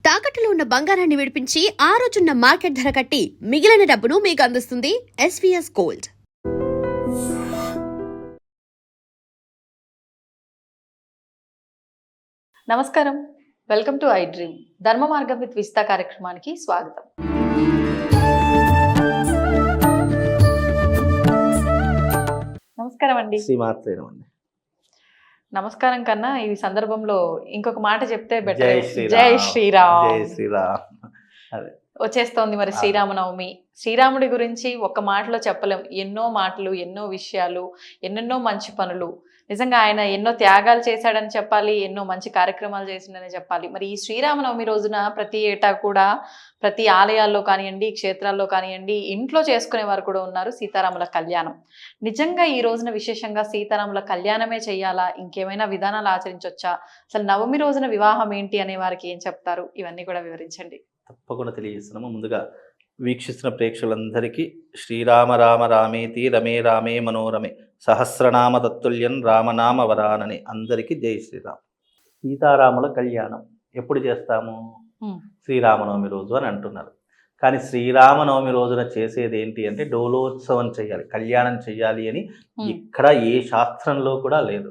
తాకట్టులో ఉన్న బంగారాన్ని విడిపించి ఆ రోజున్న మార్కెట్ ధర కట్టి మిగిలిన డబ్బును మీకు అందిస్తుంది ఎస్వీఎస్ గోల్డ్. నమస్కారం, వెల్కమ్ టు ఐ డ్రీమ్. ధర్మ మార్గం విత్ విస్తా కార్యక్రమానికి స్వాగతం. నమస్కారం అండి. నమస్కారం కన్నా ఈ సందర్భంలో ఇంకొక మాట చెప్తే బెటర్. జై శ్రీరామ్. జై శ్రీరామ్. అదే వచ్చేస్తోంది మరి శ్రీరామనవమి. శ్రీరాముడి గురించి ఒక్క మాటలో చెప్పలేం. ఎన్నో మాటలు, ఎన్నో విషయాలు, ఎన్నెన్నో మంచి పనులు. నిజంగా ఆయన ఎన్నో త్యాగాలు చేశాడని చెప్పాలి, ఎన్నో మంచి కార్యక్రమాలు చేసిండని చెప్పాలి. మరి ఈ శ్రీరామనవమి రోజున ప్రతి ఏటా కూడా ప్రతి ఆలయాల్లో కానివ్వండి, క్షేత్రాల్లో కానివ్వండి, ఇంట్లో చేసుకునే వారు కూడా ఉన్నారు సీతారాముల కళ్యాణం. నిజంగా ఈ రోజున విశేషంగా సీతారాముల కళ్యాణమే చేయాలా, ఇంకేమైనా విధానాలు ఆచరించవచ్చా, అసలు నవమి రోజున వివాహం ఏంటి అనే వారికి ఏం చెప్తారు, ఇవన్నీ కూడా వివరించండి. తప్పకుండా తెలియజేస్తున్నాము. ముందుగా వీక్షిస్తున్న ప్రేక్షకులందరికీ శ్రీరామ రామ రామేతి రమే రామే మనోరమే సహస్రనామ తత్తుల్యం రామనామ వరానని అందరికీ జై శ్రీరామ్. సీతారాముల కళ్యాణం ఎప్పుడు చేస్తాము? శ్రీరామనవమి రోజు అని అంటున్నారు. కానీ శ్రీరామనవమి రోజున చేసేది ఏంటి అంటే డోలోత్సవం చేయాలి, కళ్యాణం చేయాలి అని ఇక్కడ ఏ శాస్త్రంలో కూడా లేదు.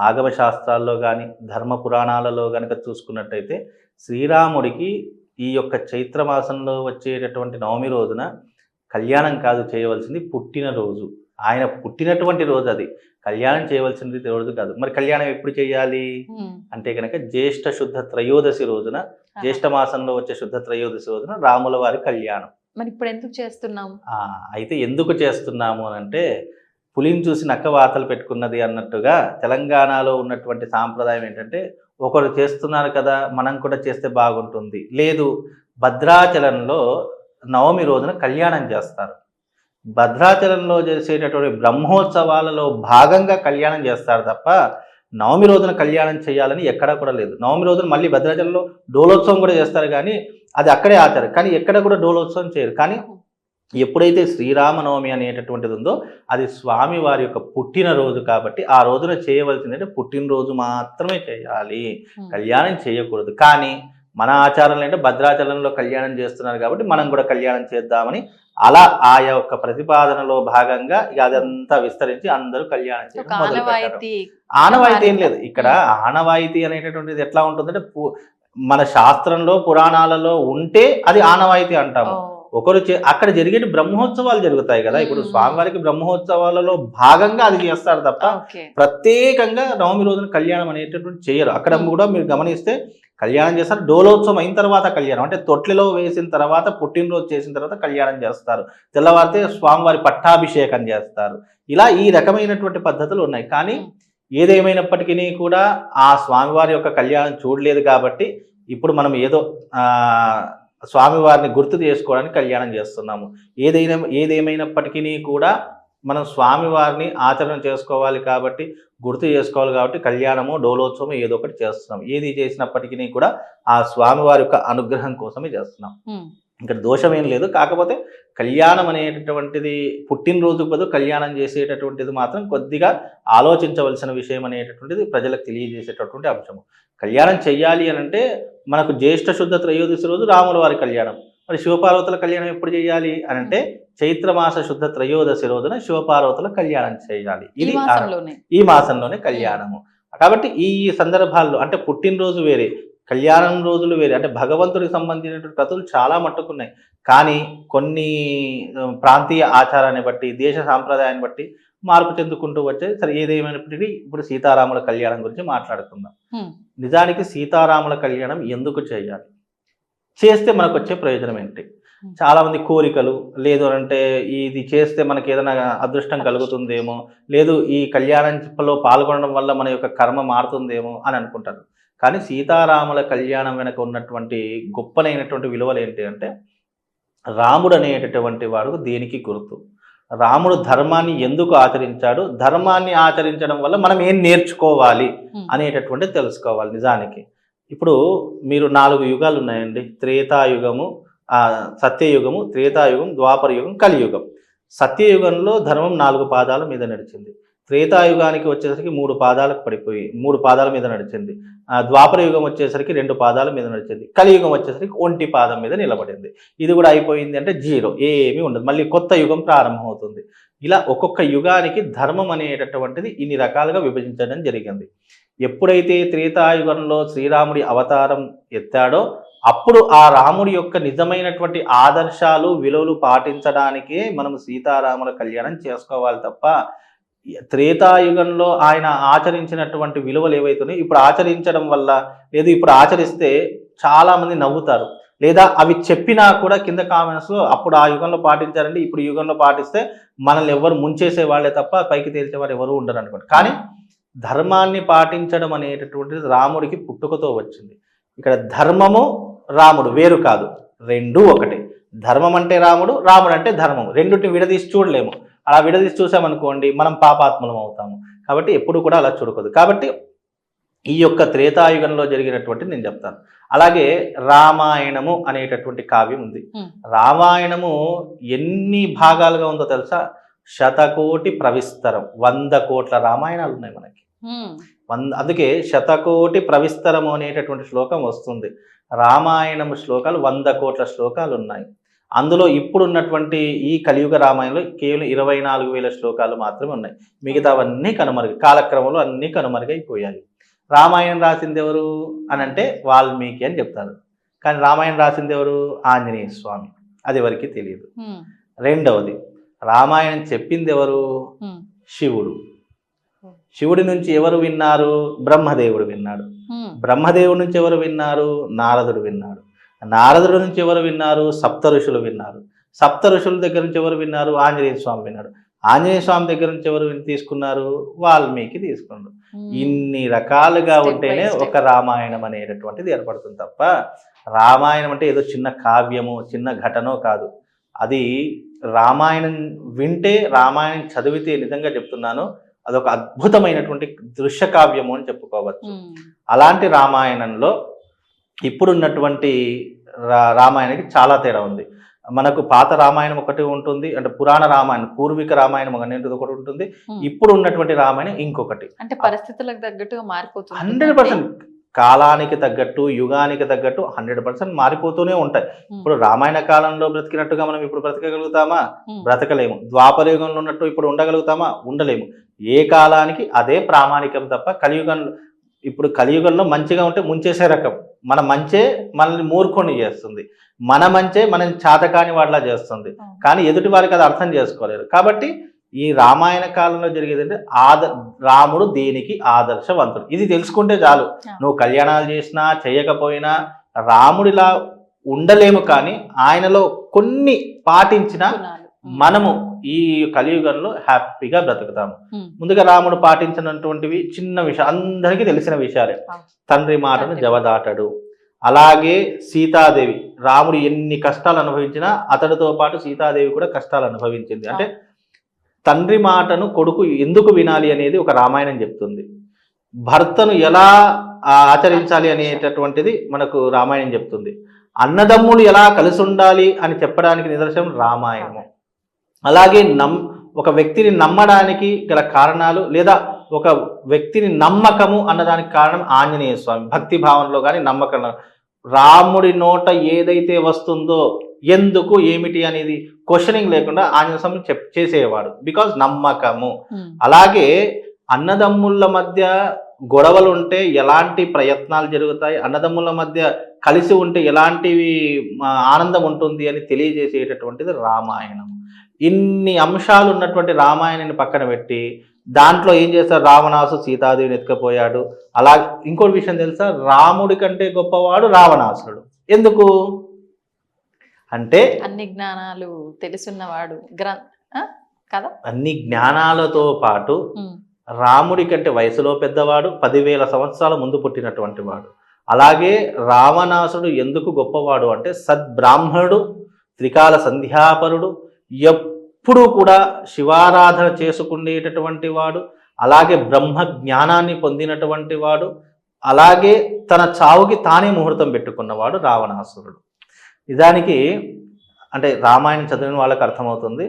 ఆగమ శాస్త్రాల్లో కానీ ధర్మ పురాణాలలో కనుక చూసుకున్నట్టయితే శ్రీరాముడికి ఈ యొక్క చైత్రమాసంలో వచ్చేటటువంటి నవమి రోజున కళ్యాణం కాదు చేయవలసింది, పుట్టినరోజు. ఆయన పుట్టినటువంటి రోజు అది, కళ్యాణం చేయవలసింది రోజు కాదు. మరి కళ్యాణం ఎప్పుడు చేయాలి అంటే కనుక జ్యేష్ఠ శుద్ధ త్రయోదశి రోజున, జ్యేష్ఠ మాసంలో వచ్చే శుద్ధ త్రయోదశి రోజున రాముల వారి కళ్యాణం. మరి ఇప్పుడు ఎందుకు చేస్తున్నాము? అయితే ఎందుకు చేస్తున్నాము అని అంటే, పులిని చూసి నక్క వాతలు పెట్టుకున్నది అన్నట్టుగా తెలంగాణలో ఉన్నటువంటి సాంప్రదాయం ఏంటంటే, ఒకరు చేస్తున్నారు కదా మనం కూడా చేస్తే బాగుంటుంది. లేదు, భద్రాచలంలో నవమి రోజున కళ్యాణం చేస్తారు. భద్రాచలంలో చేసేటటువంటి బ్రహ్మోత్సవాలలో భాగంగా కళ్యాణం చేస్తారు తప్ప నవమి రోజున కళ్యాణం చేయాలని ఎక్కడా కూడా లేదు. నవమి రోజున మళ్ళీ భద్రాచలంలో డోలోత్సవం కూడా చేస్తారు, కానీ అది అక్కడే ఆచారం. కానీ ఎక్కడ కూడా డోలోత్సవం చేయరు. కానీ ఎప్పుడైతే శ్రీరామనవమి అనేటటువంటిది ఉందో అది స్వామి వారి యొక్క పుట్టినరోజు కాబట్టి ఆ రోజున చేయవలసిందంటే పుట్టినరోజు మాత్రమే చేయాలి, కళ్యాణం చేయకూడదు. కానీ మన ఆచారంలో అంటే భద్రాచలంలో కళ్యాణం చేస్తున్నారు కాబట్టి మనం కూడా కళ్యాణం చేద్దామని అలా ఆ యొక్క ప్రతిపాదనలో భాగంగా ఇక అదంతా విస్తరించి అందరూ కళ్యాణం చేయడం మొదలు పెట్టారు. ఆనవాయితీ ఏం లేదు ఇక్కడ. ఆనవాయితీ అనేటటువంటిది ఎట్లా ఉంటుందంటే, మన శాస్త్రంలో పురాణాలలో ఉంటే అది ఆనవాయితీ అంటాము. ఒకరు అక్కడ జరిగే బ్రహ్మోత్సవాలు జరుగుతాయి కదా, ఇప్పుడు స్వామివారికి బ్రహ్మోత్సవాలలో భాగంగా అది చేస్తారు తప్ప ప్రత్యేకంగా నవమి రోజున కళ్యాణం అనేటటువంటి చేయరు. అక్కడ కూడా మీరు గమనిస్తే కళ్యాణం చేస్తారు, డోలోత్సవం అయిన తర్వాత కళ్యాణం అంటే తొట్లిలో వేసిన తర్వాత పుట్టినరోజు చేసిన తర్వాత కళ్యాణం చేస్తారు, తెల్లవారితే స్వామివారి పట్టాభిషేకం చేస్తారు. ఇలా ఈ రకమైనటువంటి పద్ధతులు ఉన్నాయి. కానీ ఏదేమైనప్పటికీ కూడా ఆ స్వామివారి యొక్క కళ్యాణం చూడలేదు కాబట్టి ఇప్పుడు మనం ఏదో స్వామివారిని గుర్తు చేసుకోవడానికి కళ్యాణం చేస్తున్నాము. ఏదేమైనప్పటికీ కూడా మనం స్వామివారిని ఆచరణ చేసుకోవాలి కాబట్టి, గుర్తు చేసుకోవాలి కాబట్టి కళ్యాణము డోలోత్సవం ఏదో ఒకటి చేస్తున్నాం. ఏది చేసినప్పటికీ కూడా ఆ స్వామివారి యొక్క అనుగ్రహం కోసమే చేస్తున్నాం. ఇక్కడ దోషం ఏం లేదు. కాకపోతే కళ్యాణం అనేటటువంటిది పుట్టినరోజు బదులు కళ్యాణం చేసేటటువంటిది మాత్రం కొద్దిగా ఆలోచించవలసిన విషయం అనేటటువంటిది ప్రజలకు తెలియజేసేటటువంటి అంశము. కళ్యాణం చెయ్యాలి అని అంటే మనకు జ్యేష్ఠ శుద్ధ త్రయోదశి రోజు రాముల వారి కళ్యాణం. మరి శివపార్వతుల కళ్యాణం ఎప్పుడు చేయాలి అని అంటే చైత్రమాస శుద్ధ త్రయోదశి రోజున శివపార్వతుల కళ్యాణం చేయాలి. ఇది ఈ మాసంలోనే కళ్యాణము. కాబట్టి ఈ సందర్భాల్లో అంటే పుట్టినరోజు వేరే, కళ్యాణం రోజులు వేరే. అంటే భగవంతుడికి సంబంధించినటువంటి కథలు చాలా మట్టుకున్నాయి. కానీ కొన్ని ప్రాంతీయ ఆచారాన్ని బట్టి, దేశ సాంప్రదాయాన్ని బట్టి మార్పు చెందుకుంటూ వచ్చాయి. సరే, ఏదేమైనప్పటికీ ఇప్పుడు సీతారాముల కళ్యాణం గురించి మాట్లాడుకుందాం. నిజానికి సీతారాముల కళ్యాణం ఎందుకు చేయాలి, చేస్తే మనకు వచ్చే ప్రయోజనం ఏంటి? చాలా మంది కోరికలు, లేదు అంటే ఇది చేస్తే మనకి ఏదైనా అదృష్టం కలుగుతుందేమో, లేదు ఈ కళ్యాణంలో పాల్గొనడం వల్ల మన యొక్క కర్మ మారుతుందేమో అని అనుకుంటారు. కానీ సీతారాముల కళ్యాణం వెనక ఉన్నటువంటి గొప్పనైనటువంటి విలువలు ఏంటి అంటే, రాముడు అనేటటువంటి వాడు దేనికి గుర్తు, రాముడు ధర్మాన్ని ఎందుకు ఆచరించాడు, ధర్మాన్ని ఆచరించడం వల్ల మనం ఏం నేర్చుకోవాలి అనేటటువంటిది తెలుసుకోవాలి. నిజానికి ఇప్పుడు మీరు 4 యుగాలు ఉన్నాయండి. త్రేతాయుగము, సత్యయుగము, త్రేతాయుగం, ద్వాపర యుగం, కలియుగం. సత్యయుగంలో ధర్మం 4 పాదాల మీద నడిచింది. త్రేతాయుగానికి వచ్చేసరికి 3 పాదాలకు పడిపోయి 3 పాదాల మీద నడిచింది. ద్వాపర యుగం వచ్చేసరికి 2 పాదాల మీద నడిచింది. కలియుగం వచ్చేసరికి 1 పాదం మీద నిలబడింది. ఇది కూడా అయిపోయింది అంటే 0, ఏమీ ఉండదు. మళ్ళీ కొత్త యుగం ప్రారంభమవుతుంది. ఇలా ఒక్కొక్క యుగానికి ధర్మం అనేటటువంటిది ఇన్ని రకాలుగా విభజించడం జరిగింది. ఎప్పుడైతే త్రేతాయుగంలో శ్రీరాముడి అవతారం ఎత్తాడో అప్పుడు ఆ రాముడి యొక్క నిజమైనటువంటి ఆదర్శాలు విలువలు పాటించడానికే మనం సీతారాముల కళ్యాణం చేసుకోవాలి తప్ప త్రేతాయుగంలో ఆయన ఆచరించినటువంటి విలువలు ఏవైతున్నాయో ఇప్పుడు ఆచరించడం వల్ల లేదు ఇప్పుడు ఆచరిస్తే చాలా మంది నవ్వుతారు, లేదా అవి చెప్పినా కూడా కింద కామెంట్స్లో అప్పుడు ఆ యుగంలో పాటించారండి ఇప్పుడు యుగంలో పాటిస్తే మనల్ని ఎవరు ముంచేసే వాళ్ళే తప్ప పైకి తేల్చేవారు ఎవరు ఉండరు అనుకోండి. కానీ ధర్మాన్ని పాటించడం అనేటటువంటిది రాముడికి పుట్టుకతో వచ్చింది. ఇక్కడ ధర్మము రాముడు వేరు కాదు, రెండూ ఒకటే. ధర్మం అంటే రాముడు, రాముడు అంటే ధర్మం, రెండుటిని విడదీసి చూడలేము. అలా విడదీసి చూసామనుకోండి మనం పాపాత్మలం అవుతాము. కాబట్టి ఎప్పుడు కూడా అలా చూడకూడదు. కాబట్టి ఈ యొక్క త్రేతాయుగంలో జరిగినటువంటి నేను చెప్తాను. అలాగే రామాయణము అనేటటువంటి కావ్యం ఉంది. రామాయణము ఎన్ని భాగాలుగా ఉందో తెలుసా? 100,000,000 ప్రవిస్తరం, 100 కోట్ల రామాయణాలు ఉన్నాయి మనకి. అందుకే 100,000,000 ప్రవిస్తరము అనేటటువంటి శ్లోకం వస్తుంది. రామాయణము శ్లోకాలు 100 కోట్ల శ్లోకాలు ఉన్నాయి. అందులో ఇప్పుడున్నటువంటి ఈ కలియుగ రామాయణంలో కేవలం 24,000 శ్లోకాలు మాత్రమే ఉన్నాయి. మిగతావన్నీ కనుమరుగు, కాలక్రమంలో అన్నీ కనుమరుగైపోయాయి. రామాయణం రాసింది ఎవరు అని అంటే వాల్మీకి అని చెప్తారు. కానీ రామాయణం రాసింది ఎవరు? ఆంజనేయ స్వామి. అది ఎవరికి తెలియదు. రెండవది రామాయణం చెప్పింది ఎవరు? శివుడు. శివుడి నుంచి ఎవరు విన్నారు? బ్రహ్మదేవుడు విన్నాడు. బ్రహ్మదేవుడి నుంచి ఎవరు విన్నారు? నారదుడు విన్నాడు. నారదుడి నుంచి ఎవరు విన్నారు? సప్త ఋషులు విన్నారు. సప్త ఋషుల దగ్గర నుంచి ఎవరు విన్నారు? ఆంజనేయ స్వామి విన్నాడు. ఆంజనేయ స్వామి దగ్గర నుంచి ఎవరు తీసుకున్నారు? వాల్మీకి తీసుకున్నాడు. ఇన్ని రకాలుగా ఉంటేనే ఒక రామాయణం అనేటటువంటిది ఏర్పడుతుంది తప్ప రామాయణం అంటే ఏదో చిన్న కావ్యము చిన్న ఘటనో కాదు. అది రామాయణం వింటే, రామాయణం చదివితే నిజంగా చెప్తున్నాను అదొక అద్భుతమైనటువంటి దృశ్య కావ్యము అని చెప్పుకోవచ్చు. అలాంటి రామాయణంలో ఇప్పుడున్నటువంటి రామాయణానికి చాలా తేడా ఉంది. మనకు పాత రామాయణం ఒకటి ఉంటుంది, అంటే పురాణ రామాయణం పూర్వీక రామాయణం అనేది ఒకటి ఉంటుంది, ఇప్పుడు ఉన్నటువంటి రామాయణం ఇంకొకటి. అంటే పరిస్థితులకు తగ్గట్టుగా మారిపోతుంది. 100% కాలానికి తగ్గట్టు యుగానికి తగ్గట్టు 100% మారిపోతూనే ఉంటాయి. ఇప్పుడు రామాయణ కాలంలో బ్రతికినట్టుగా మనం ఇప్పుడు బ్రతకగలుగుతామా? బ్రతకలేము. ద్వాపర యుగంలో ఉన్నట్టు ఇప్పుడు ఉండగలుగుతామా? ఉండలేము. ఏ కాలానికి అదే ప్రామాణికం తప్ప కలియుగంలో ఇప్పుడు కలియుగంలో మంచిగా ఉంటే ముంచేసే రకం, మన మంచే మనల్ని మూర్ఖుని చేస్తుంది, మన మంచే మనల్ని చాతకాని వాడిలా చేస్తుంది. కానీ ఎదుటి వారికి అది అర్థం చేసుకోలేరు. కాబట్టి ఈ రామాయణ కాలంలో జరిగేది అంటే రాముడు దేనికి ఆదర్శవంతుడు, ఇది తెలుసుకుంటే చాలు. నువ్వు కళ్యాణాలు చేసినా చేయకపోయినా రాముడిలా ఉండలేము, కానీ ఆయనలో కొన్ని పాటించినా మనము ఈ కలియుగంలో హ్యాపీగా బ్రతుకుతాము. ముందుగా రాముడు పాటించినటువంటివి చిన్న విషయం, అందరికీ తెలిసిన విషయాలే. తండ్రి మాటను జవదాటడు. అలాగే సీతాదేవి, రాముడు ఎన్ని కష్టాలు అనుభవించినా అతడితో పాటు సీతాదేవి కూడా కష్టాలు అనుభవించింది. అంటే తండ్రి మాటను కొడుకు ఎందుకు వినాలి అనేది ఒక రామాయణం చెప్తుంది. భర్తను ఎలా ఆచరించాలి అనేటటువంటిది మనకు రామాయణం చెప్తుంది. అన్నదమ్ములు ఎలా కలిసి ఉండాలి అని చెప్పడానికి నిదర్శనం రామాయణము. అలాగే ఒక వ్యక్తిని నమ్మడానికి గల కారణాలు, లేదా ఒక వ్యక్తిని నమ్మకము అన్నదానికి కారణం ఆంజనేయ స్వామి. భక్తి భావనలో కానీ నమ్మకం, రాముడి నోట ఏదైతే వస్తుందో ఎందుకు ఏమిటి అనేది క్వశ్చనింగ్ లేకుండా ఆంజనేయ స్వామి చేసేవాడు, బికాజ్ నమ్మకము. అలాగే అన్నదమ్ముల మధ్య గొడవలు ఉంటే ఎలాంటి ప్రయత్నాలు జరుగుతాయి, అన్నదమ్ముల మధ్య కలిసి ఉంటే ఎలాంటివి ఆనందం ఉంటుంది అని తెలియజేసేటటువంటిది రామాయణం. ఇన్ని అంశాలు ఉన్నటువంటి రామాయణాన్ని పక్కన పెట్టి దాంట్లో ఏం చేస్తారు? రావణాసు సీతాదేవిని ఎత్తుకపోయాడు. అలా ఇంకోటి విషయం తెలుసా? రాముడి కంటే గొప్పవాడు రావణాసురుడు. ఎందుకు అంటే అన్ని జ్ఞానాలు తెలుసున్నవాడు కదా. అన్ని జ్ఞానాలతో పాటు రాముడి కంటే వయసులో పెద్దవాడు, 10,000 సంవత్సరాల ముందు పుట్టినటువంటి వాడు. అలాగే రావణాసుడు ఎందుకు గొప్పవాడు అంటే సద్బ్రాహ్మణుడు, త్రికాల సంధ్యాపరుడు, ఎప్పుడూ కూడా శివారాధన చేసుకునేటటువంటి వాడు, అలాగే బ్రహ్మ జ్ఞానాన్ని పొందినటువంటి వాడు, అలాగే తన చావుకి తానే ముహూర్తం పెట్టుకున్నవాడు రావణాసురుడు. నిజానికి అంటే రామాయణం చదివిన వాళ్ళకి అర్థమవుతుంది.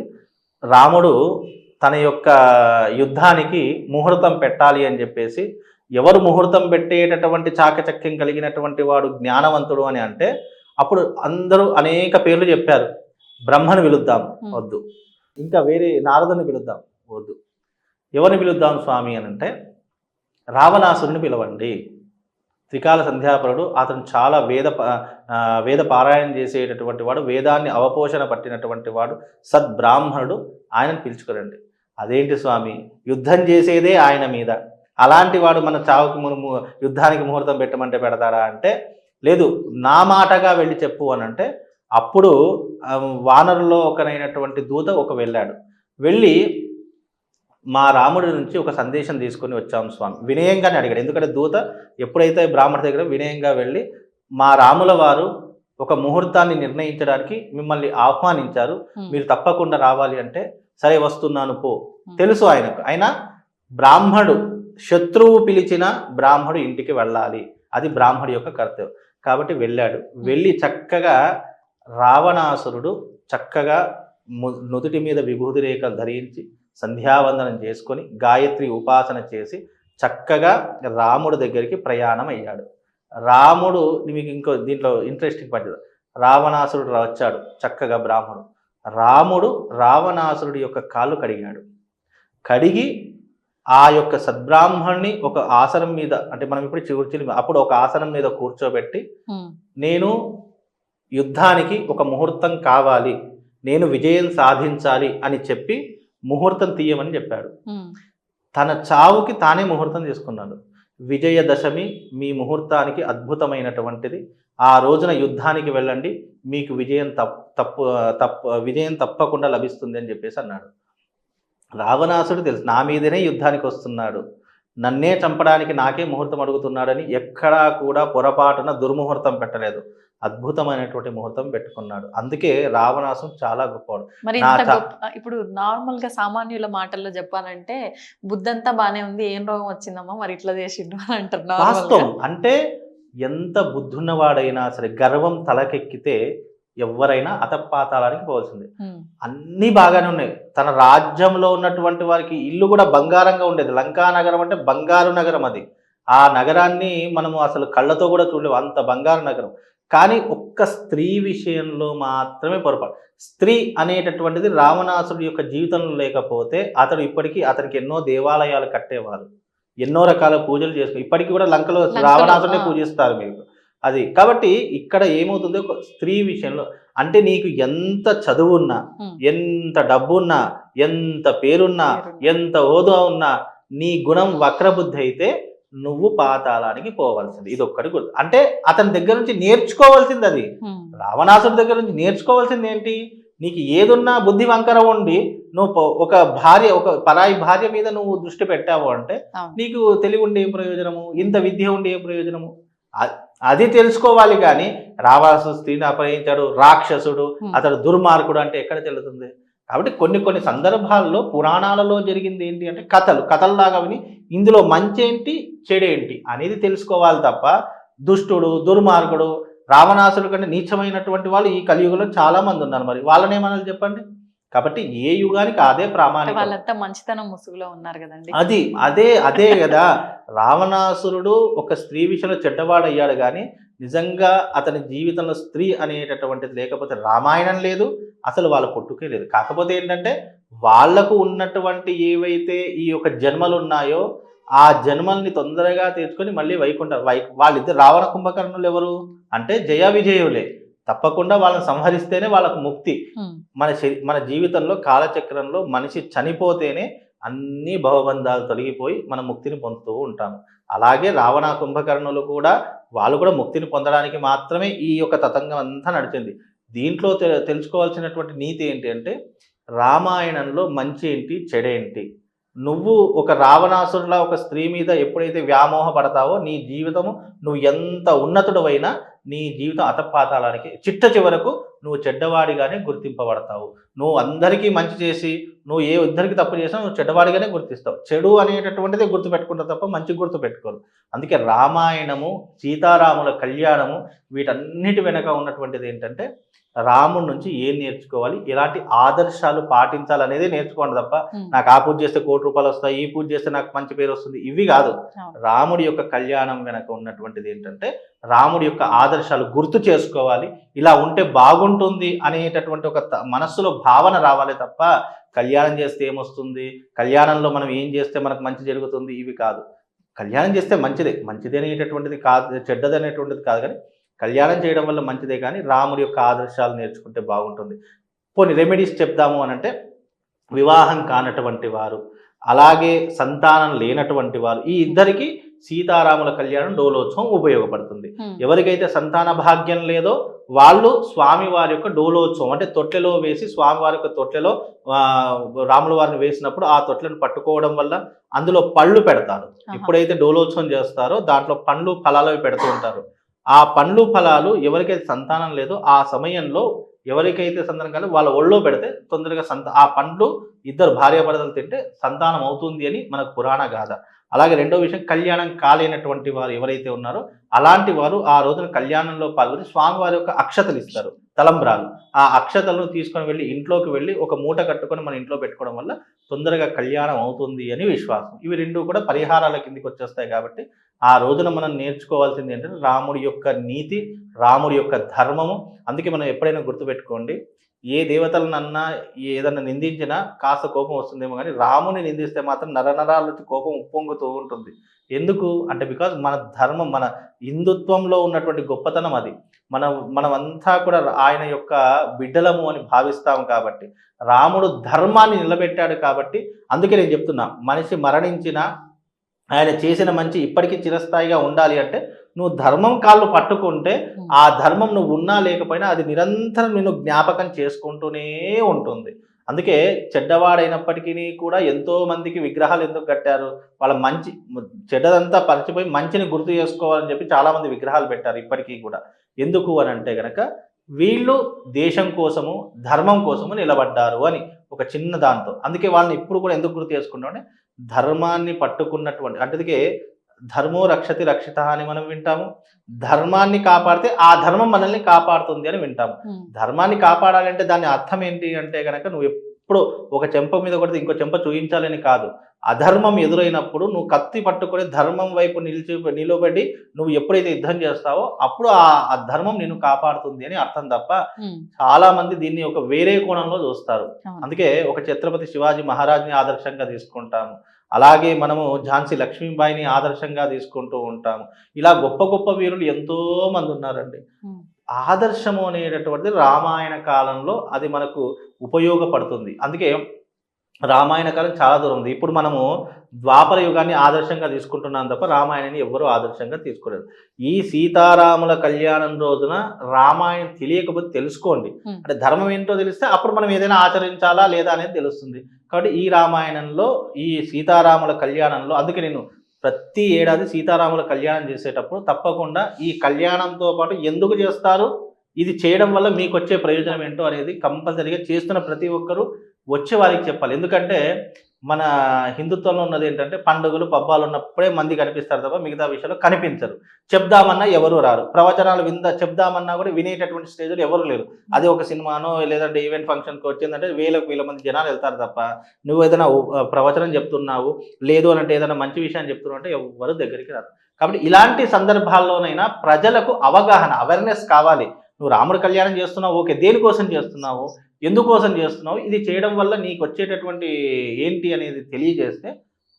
రాముడు తన యొక్క యుద్ధానికి ముహూర్తం పెట్టాలి అని చెప్పేసి, ఎవరు ముహూర్తం పెట్టేటటువంటి చాకచక్యం కలిగినటువంటి వాడు జ్ఞానవంతుడు అని అంటే, అప్పుడు అందరూ అనేక పేర్లు చెప్పారు. బ్రహ్మను పిలుద్దాం, వద్దు. ఇంకా వేరే నారదుని పిలుద్దాం, వద్దు. ఎవరిని పిలుద్దాం స్వామి అని అంటే, రావణాసురుని పిలవండి. త్రికాల సంధ్యాపరుడు, అతను చాలా వేద పారాయణం చేసేటటువంటి వాడు, వేదాన్ని అవపోషణ పట్టినటువంటి వాడు, సద్బ్రాహ్మణుడు, ఆయనను పిలుచుకోరండి. అదేంటి స్వామి, యుద్ధం చేసేదే ఆయన మీద, అలాంటి వాడు మన చావుకి యుద్ధానికి ముహూర్తం పెట్టమంటే పెడతాడా అంటే, లేదు నా మాటగా వెళ్ళి చెప్పు అని అంటే, అప్పుడు వానరులో ఒకనైనటువంటి దూత వెళ్ళాడు. వెళ్ళి మా రాముడి నుంచి ఒక సందేశం తీసుకొని వచ్చాము స్వామి, వినయంగానే అడిగాడు. ఎందుకంటే దూత ఎప్పుడైతే బ్రాహ్మణ దగ్గర వినయంగా వెళ్ళి, మా రాముల వారు ఒక ముహూర్తాన్ని నిర్ణయించడానికి మిమ్మల్ని ఆహ్వానించారు, మీరు తప్పకుండా రావాలి అంటే, సరే వస్తున్నాను పో. తెలుసు ఆయనకు, అయినా బ్రాహ్మడు శత్రువు పిలిచిన బ్రాహ్మడు ఇంటికి వెళ్ళాలి, అది బ్రాహ్మడి యొక్క కర్తవ్యం. కాబట్టి వెళ్ళాడు. వెళ్ళి చక్కగా రావణాసురుడు చక్కగా నుదుటి మీద విభూతి రేఖలు ధరించి సంధ్యావందనం చేసుకొని గాయత్రి ఉపాసన చేసి చక్కగా రాముడు దగ్గరికి ప్రయాణం అయ్యాడు. రాముడు, మీకు ఇంకో దీంట్లో ఇంట్రెస్టింగ్ పడ్డది, రావణాసురుడు వచ్చాడు చక్కగా బ్రాహ్మణుడు. రాముడు రావణాసురుడి యొక్క కాళ్ళు కడిగాడు. కడిగి ఆ యొక్క సద్బ్రాహ్మణ్ణి ఒక ఆసనం మీద, అంటే మనం ఇప్పుడు కూర్చుని అప్పుడు ఒక ఆసనం మీద కూర్చోబెట్టి, నేను యుద్ధానికి ఒక ముహూర్తం కావాలి, నేను విజయం సాధించాలి అని చెప్పి ముహూర్తం తీయమని చెప్పాడు. తన చావుకి తానే ముహూర్తం తీసుకున్నాడు. విజయదశమి మీ ముహూర్తానికి అద్భుతమైనటువంటిది, ఆ రోజున యుద్ధానికి వెళ్ళండి, మీకు విజయం విజయం తప్పకుండా లభిస్తుంది అని చెప్పేసి అన్నాడు. రావణాసుడు తెలుసు, నా మీదనే యుద్ధానికి వస్తున్నాడు, నన్నే చంపడానికి నాకే ముహూర్తం అడుగుతున్నాడని ఎక్కడా కూడా పొరపాటున దుర్ముహూర్తం పెట్టలేదు, అద్భుతమైనటువంటి ముహూర్తం పెట్టుకున్నాడు. అందుకే రావణాసుడు చాలా గొప్పవాడు. మరి ఇప్పుడు నార్మల్ గా సామాన్యుల మాటల్లో చెప్పాలంటే, బుద్ధంతా బానే ఉంది, ఏం రోగం వచ్చిందమ్మా మరి ఇట్లా చేసిండు అని అంటారు. వాస్తవం. అంటే ఎంత బుద్ధున్నవాడైనా సరే గర్వం తలకెక్కితే ఎవరైనా అతపాతాళానికి పోవాల్సిందే. అన్నీ బాగానే ఉన్నాయి. తన రాజ్యంలో ఉన్నటువంటి వారికి ఇల్లు కూడా బంగారంగా ఉండేది. లంకా నగరం అంటే బంగారు నగరం. అది ఆ నగరాన్ని మనము అసలు కళ్ళతో కూడా చూడలేము, అంత బంగారు నగరం. కానీ ఒక్క స్త్రీ విషయంలో మాత్రమే పొరపాటు. స్త్రీ అనేటటువంటిది రావణాసుడి యొక్క జీవితంలో లేకపోతే అతడు ఇప్పటికీ అతనికి ఎన్నో దేవాలయాలు కట్టేవారు, ఎన్నో రకాల పూజలు చేసుకుని ఇప్పటికీ కూడా లంకలో రావణాసుడిని పూజిస్తారు మీకు. అది కాబట్టి ఇక్కడ ఏమవుతుంది, ఒక స్త్రీ విషయంలో అంటే నీకు ఎంత చదువున్నా, ఎంత డబ్బున్నా, ఎంత పేరున్నా, ఎంత హోదా ఉన్నా, నీ గుణం వక్రబుద్ధి అయితే నువ్వు పాతాళానికి పోవాల్సింది. ఇది ఒక్కటి గుర్తు. అంటే అతని దగ్గర నుంచి నేర్చుకోవాల్సింది అది. రావణాసుడి దగ్గర నుంచి నేర్చుకోవాల్సింది ఏంటి, నీకు ఏదున్నా బుద్ధి వంకర ఉండి నువ్వు ఒక పరాయి భార్య మీద నువ్వు దృష్టి పెట్టావు అంటే నీకు తెలివి ఉండే ఏం ప్రయోజనము, ఇంత విద్య ఉండే ఏం ప్రయోజనము, అది తెలుసుకోవాలి. కానీ రావణాసుడు స్త్రీని అపహరించాడు, రాక్షసుడు, అతడు దుర్మార్గుడు అంటే ఎక్కడ తెలుస్తుంది. కాబట్టి కొన్ని సందర్భాల్లో పురాణాలలో జరిగింది ఏంటి అంటే కథల్లాగా విని ఇందులో మంచేంటి చెడేంటి అనేది తెలుసుకోవాలి తప్ప, దుష్టుడు దుర్మార్గుడు రావణాసుడు కంటే నీచమైనటువంటి వాళ్ళు ఈ కలియుగంలో చాలా మంది ఉన్నారు. మరి వాళ్ళని ఏమనాలి చెప్పండి. కాబట్టి ఏ యుగానికి అదే ప్రామాణికం. వాళ్ళంతా మంచితనం ముసుగులో ఉన్నారు కదండి. అదే కదా. రావణాసురుడు ఒక స్త్రీ విషయంలో చెడ్డవాడయ్యాడు, కానీ నిజంగా అతని జీవితంలో స్త్రీ అనేటటువంటిది లేకపోతే రామాయణం లేదు, అసలు వాళ్ళ పుట్టుకే లేదు. కాకపోతే ఏంటంటే వాళ్లకు ఉన్నటువంటి ఏవైతే ఈ యొక్క జన్మలు ఉన్నాయో ఆ జన్మల్ని తొందరగా తీర్చుకొని మళ్ళీ వైకుంఠం. వాళ్ళిద్దరు రావణ కుంభకర్ణులు ఎవరు అంటే జయ విజయులే. తప్పకుండా వాళ్ళని సంహరిస్తేనే వాళ్ళకు ముక్తి. మన జీవితంలో కాలచక్రంలో మనిషి చనిపోతేనే అన్ని భవబంధాలు తొలగిపోయి మన ముక్తిని పొందుతూ ఉంటాము. అలాగే రావణ కుంభకర్ణులు కూడా వాళ్ళు కూడా ముక్తిని పొందడానికి మాత్రమే ఈ యొక్క తతంగం అంతా నడిచింది. దీంట్లో తెలుసుకోవాల్సినటువంటి నీతి ఏంటి అంటే, రామాయణంలో మంచి ఏంటి చెడేంటి. నువ్వు ఒక రావణాసురులా ఒక స్త్రీ మీద ఎప్పుడైతే వ్యామోహ పడతావో నీ జీవితము, నువ్వు ఎంత ఉన్నతుడవైనా నీ జీవితం అతపాతాళానికి చిట్ట చివరకు నువ్వు చెడ్డవాడిగానే గుర్తింపబడతావు. నువ్వు అందరికీ మంచి చేసి నువ్వు ఏ ఇద్దరికి తప్పు చేసినా నువ్వు చెడ్డవాడిగానే గుర్తిస్తావు. చెడు అనేటటువంటిదే గుర్తుపెట్టుకుంటావు తప్ప మంచి గుర్తు పెట్టుకోరు. అందుకే రామాయణము, సీతారాముల కళ్యాణము వీటన్నిటి వెనక ఉన్నటువంటిది ఏంటంటే రాముడి నుంచి ఏం నేర్చుకోవాలి, ఎలాంటి ఆదర్శాలు పాటించాలనేది నేర్చుకోండి తప్ప నాకు ఆ పూజ చేస్తే ₹1,00,00,000 వస్తాయి, ఈ పూజ చేస్తే నాకు మంచి పేరు వస్తుంది, ఇవి కాదు. రాముడి యొక్క కళ్యాణం వెనక ఉన్నటువంటిది ఏంటంటే రాముడి యొక్క ఆదర్శాలు గుర్తు చేసుకోవాలి, ఇలా ఉంటే బాగుంటుంది అనేటటువంటి ఒక మనస్సులో భావన రావాలి తప్ప కళ్యాణం చేస్తే ఏమొస్తుంది, కళ్యాణంలో మనం ఏం చేస్తే మనకు మంచి జరుగుతుంది, ఇవి కాదు. కళ్యాణం చేస్తే మంచిది అనేటటువంటిది కాదు, చెడ్డది అనేటువంటిది కాదు, కానీ కళ్యాణం చేయడం వల్ల మంచిదే, కానీ రాముడి యొక్క ఆదర్శాలు నేర్చుకుంటే బాగుంటుంది. పోనీ రెమెడీస్ చెప్దాము అని అంటే వివాహం కానటువంటి వారు, అలాగే సంతానం లేనటువంటి వారు, ఈ ఇద్దరికి సీతారాముల కళ్యాణం డోలోత్సవం ఉపయోగపడుతుంది. ఎవరికైతే సంతాన భాగ్యం లేదో వాళ్ళు స్వామివారి యొక్క డోలోత్సవం అంటే తొట్టెలో వేసి స్వామివారి యొక్క తొట్టెలో రాముల వారిని వేసినప్పుడు ఆ తొట్టెలను పట్టుకోవడం వల్ల అందులో పళ్ళు పెడతారు. ఎప్పుడైతే డోలోత్సవం చేస్తారో దాంట్లో పండ్లు ఫలాలు పెడుతూ ఉంటారు. ఆ పండ్లు ఫలాలు ఎవరికైతే సంతానం లేదో ఆ సమయంలో ఎవరికైతే సంతానం కాదు వాళ్ళ ఒళ్ళో పెడితే తొందరగా ఆ పండ్లు ఇద్దరు భార్యాభర్తలు తింటే సంతానం అవుతుంది అని మనకు పురాణ గాథ. అలాగే రెండో విషయం, కళ్యాణం కాలేనటువంటి వారు ఎవరైతే ఉన్నారో అలాంటి వారు ఆ రోజున కళ్యాణంలో పాల్గొని స్వామివారి యొక్క అక్షతలు ఇస్తారు, తలంబ్రాలు. ఆ అక్షతలను తీసుకొని వెళ్ళి ఇంట్లోకి వెళ్ళి ఒక మూట కట్టుకొని మన ఇంట్లో పెట్టుకోవడం వల్ల తొందరగా కళ్యాణం అవుతుంది అని విశ్వాసం. ఇవి రెండు కూడా పరిహారాల కిందికి వచ్చేస్తాయి. కాబట్టి ఆ రోజున మనం నేర్చుకోవాల్సింది ఏంటంటే రాముడి యొక్క నీతి, రాముడి యొక్క ధర్మము. అందుకే మనం ఎప్పుడైనా గుర్తుపెట్టుకోండి, ఏ దేవతలనన్నా ఏదన్నా నిందించినా కాస్త కోపం వస్తుందేమో, కానీ రాముని నిందిస్తే మాత్రం నరనరాల నుంచి కోపం ఉప్పొంగుతూ ఉంటుంది. ఎందుకు అంటే బికాజ్ మన ధర్మం, మన హిందుత్వంలో ఉన్నటువంటి గొప్పతనం అది. మనమంతా కూడా ఆయన యొక్క బిడ్డలము అని భావిస్తాము. కాబట్టి రాముడు ధర్మాన్ని నిలబెట్టాడు. కాబట్టి అందుకే నేను చెప్తున్నా, మనిషి మరణించినా ఆయన చేసిన మంచి ఇప్పటికీ చిరస్థాయిగా ఉండాలి అంటే నువ్వు ధర్మం కాళ్ళు పట్టుకుంటే ఆ ధర్మం నువ్వు ఉన్నా లేకపోయినా అది నిరంతరం నిన్ను జ్ఞాపకం చేసుకుంటూనే ఉంటుంది. అందుకే చెడ్డవాడైనప్పటికీ కూడా ఎంతో మందికి విగ్రహాలు ఎందుకు కట్టారు, వాళ్ళ మంచి చెడ్డదంతా పరిచిపోయి మంచిని గుర్తు చేసుకోవాలని చెప్పి చాలామంది విగ్రహాలు పెట్టారు ఇప్పటికీ కూడా. ఎందుకు అని అంటే కనుక వీళ్ళు దేశం కోసము ధర్మం కోసము నిలబడ్డారు అని ఒక చిన్న దాంతో. అందుకే వాళ్ళని ఇప్పుడు కూడా ఎందుకు గుర్తు చేసుకుంటామంటే ధర్మాన్ని పట్టుకున్నటువంటి, అందుకే ధర్మో రక్షతి రక్షిత అని మనం వింటాము. ధర్మాన్ని కాపాడితే ఆ ధర్మం మనల్ని కాపాడుతుంది అని వింటాము. ధర్మాన్ని కాపాడాలంటే దాని అర్థం ఏంటి అంటే కనుక నువ్వు ఎప్పుడు ఒక చెంప మీద కొడితే ఇంకో చెంప చూయించాలని కాదు. అధర్మం ఎదురైనప్పుడు నువ్వు కత్తి పట్టుకొని ధర్మం వైపు నిలబడి నువ్వు ఎప్పుడైతే యుద్ధం చేస్తావో అప్పుడు ఆ ధర్మం నిన్ను కాపాడుతుంది అని అర్థం తప్ప చాలా మంది దీన్ని ఒక వేరే కోణంలో చూస్తారు. అందుకే ఒక ఛత్రపతి శివాజీ మహారాజ్ని ఆదర్శంగా తీసుకుంటాము, అలాగే మనము ఝాన్సీ లక్ష్మీబాయిని ఆదర్శంగా తీసుకుంటూ ఉంటాము. ఇలా గొప్ప గొప్ప వీరులు ఎంతో మంది ఉన్నారండి. ఆదర్శము అనేటటువంటిది రామాయణ కాలంలో అది మనకు ఉపయోగపడుతుంది. అందుకే రామాయణ కాలం చాలా దూరం ఉంది. ఇప్పుడు మనము ద్వాపర యుగాన్ని ఆదర్శంగా తీసుకుంటున్నాం తప్ప రామాయణాన్ని ఎవ్వరూ ఆదర్శంగా తీసుకోలేదు. ఈ సీతారాముల కళ్యాణం రోజున రామాయణం తెలియకపోతే తెలుసుకోండి. అంటే ధర్మం ఏంటో తెలిస్తే అప్పుడు మనం ఏదైనా ఆచరించాలా లేదా అనేది తెలుస్తుంది. కాబట్టి ఈ రామాయణంలో ఈ సీతారాముల కళ్యాణంలో అందుకే నేను ప్రతి ఏడాది సీతారాముల కళ్యాణం చేసేటప్పుడు తప్పకుండా ఈ కళ్యాణంతో పాటు ఎందుకు చేస్తారు, ఇది చేయడం వల్ల మీకు వచ్చే ప్రయోజనం ఏంటో అనేది కంపల్సరీగా చేస్తున్న ప్రతి ఒక్కరూ వచ్చే వారికి చెప్పాలి. ఎందుకంటే మన హిందుత్వంలో ఉన్నది ఏంటంటే పండుగలు పబ్బాలు ఉన్నప్పుడే మంది కనిపిస్తారు తప్ప మిగతా విషయాలు కనిపించరు. చెప్దామన్నా ఎవరు రారు, ప్రవచనాలు చెప్దామన్నా కూడా వినేటటువంటి స్టేజ్లో ఎవరు లేరు. అది ఒక సినిమానో లేదంటే ఈవెంట్ ఫంక్షన్కి వచ్చిందంటే వేల మంది జనాలు వెళ్తారు తప్ప నువ్వు ఏదైనా ప్రవచనం చెప్తున్నావు లేదు అంటే ఏదైనా మంచి విషయాన్ని చెప్తున్నావు అంటే ఎవరు దగ్గరికి రారు. కాబట్టి ఇలాంటి సందర్భాల్లోనైనా ప్రజలకు అవగాహన, అవేర్నెస్ కావాలి. నువ్వు రాముడి కళ్యాణం చేస్తున్నావు, ఓకే, దేనికోసం చేస్తున్నావు, ఎందుకోసం చేస్తున్నావు, ఇది చేయడం వల్ల నీకు వచ్చేటటువంటి ఏంటి అనేది తెలియజేస్తే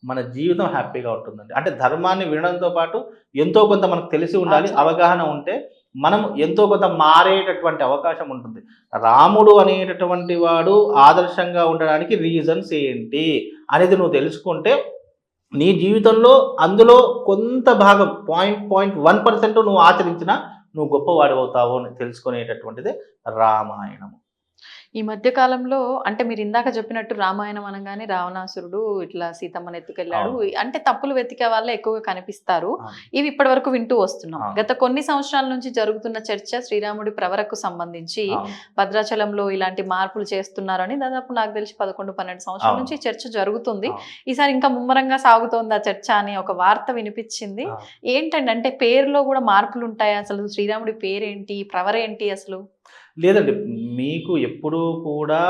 మన జీవితం హ్యాపీగా ఉంటుందండి. అంటే ధర్మాన్ని వినడంతో పాటు ఎంతో కొంత మనకు తెలిసి ఉండాలి, అవగాహన ఉంటే మనం ఎంతో కొంత మారేటటువంటి అవకాశం ఉంటుంది. రాముడు అనేటటువంటి వాడు ఆదర్శంగా ఉండడానికి రీజన్స్ ఏంటి అనేది నువ్వు తెలుసుకుంటే నీ జీవితంలో అందులో కొంత భాగం 0.1% నువ్వు ఆచరించినా నువ్వు గొప్పవాడు అవుతావు అని తెలుసుకునేటటువంటిదే రామాయణము. ఈ మధ్య కాలంలో అంటే మీరు ఇందాక చెప్పినట్టు రామాయణం అనగానే రావణాసురుడు ఇట్లా సీతమ్మని ఎత్తుకెళ్ళాడు, అంటే తప్పులు వెతికే వాళ్ళే ఎక్కువగా కనిపిస్తారు. ఇవి ఇప్పటి వరకు వింటూ వస్తున్నాం. గత కొన్ని సంవత్సరాల నుంచి జరుగుతున్న చర్చ శ్రీరాముడి ప్రవరకు సంబంధించి భద్రాచలంలో ఇలాంటి మార్పులు చేస్తున్నారని దాదాపు నాకు తెలిసి 11-12 సంవత్సరాల నుంచి ఈ చర్చ జరుగుతుంది. ఈసారి ఇంకా ముమ్మరంగా సాగుతోంది ఆ చర్చ అని ఒక వార్త వినిపించింది. ఏంటండి అంటే పేరులో కూడా మార్పులు ఉంటాయి? అసలు శ్రీరాముడి పేరేంటి, ప్రవరేంటి అసలు? లేదండి, మీకు ఎప్పుడూ కూడా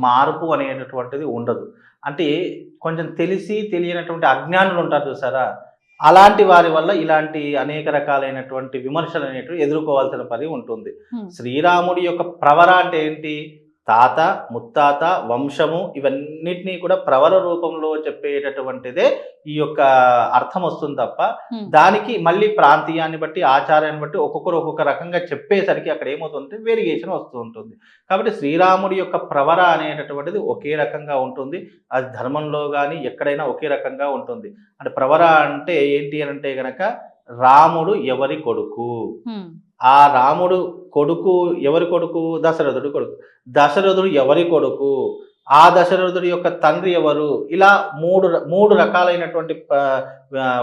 మార్పు అనేటటువంటిది ఉండదు. అంటే కొంచెం తెలిసి తెలియనటువంటి అజ్ఞానులు ఉంటారు చూసారా, అలాంటి వారి వల్ల ఇలాంటి అనేక రకాలైనటువంటి విమర్శలు అనేటివి ఎదుర్కోవాల్సిన పని ఉంటుంది. శ్రీరాముడి యొక్క ప్రవర అంటే ఏంటి? తాత, ముత్తాత, వంశము ఇవన్నిటినీ కూడా ప్రవర రూపంలో చెప్పేటటువంటిదే ఈ యొక్క అర్థం వస్తుంది తప్ప దానికి మళ్ళీ ప్రాంతీయాన్ని బట్టి ఆచారాన్ని బట్టి ఒక్కొక్కరు ఒక్కొక్క రకంగా చెప్పేసరికి అక్కడ ఏమవుతుంది, వేరియేషన్ వస్తూ ఉంటుంది. కాబట్టి శ్రీరాముడి యొక్క ప్రవర అనేటటువంటిది ఒకే రకంగా ఉంటుంది. అది ధర్మంలో కానీ ఎక్కడైనా ఒకే రకంగా ఉంటుంది. అంటే ప్రవర అంటే ఏంటి అని అంటే గనక రాముడు ఎవరి కొడుకు, ఆ రాముడు కొడుకు ఎవరి కొడుకు? దశరథుడు కొడుకు. దశరథుడు ఎవరి కొడుకు? ఆ దశరథుడి యొక్క తండ్రి ఎవరు? ఇలా మూడు రకాలైనటువంటి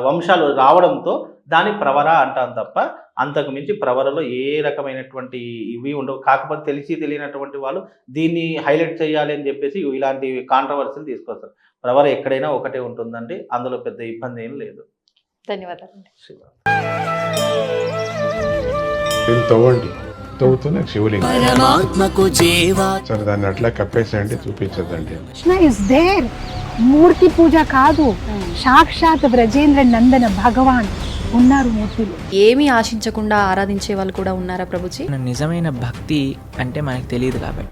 వంశాలు రావడంతో దాని ప్రవర అంటాం తప్ప అంతకు మించి ప్రవరలో ఏ రకమైనటువంటి ఇవి ఉండవు. కాకపోతే తెలిసి తెలియనటువంటి వాళ్ళు దీన్ని హైలైట్ చేయాలి అని చెప్పేసి ఇలాంటి కాంట్రవర్సీలు తీసుకొస్తారు. ప్రవర ఎక్కడైనా ఒకటే ఉంటుందండి, అందులో పెద్ద ఇబ్బంది ఏం లేదు. ధన్యవాదాలు. తవ్వండి, తవ్వుతూనే శివలింగం సరే దాన్ని అట్లా కప్పేసేయండి, చూపించదండి. Krishna is there. మూర్తి పూజ కాదు, సాక్షాత్ బ్రజేంద్ర నందన భగవాన్ ఉన్నారు మూర్తిలో. ఏమీ ఆశించకుండా ఆరాధించే వాళ్ళు కూడా ఉన్నారా ప్రభుజీ? నిజమైన భక్తి అంటే మనకు తెలియదు కాబట్టి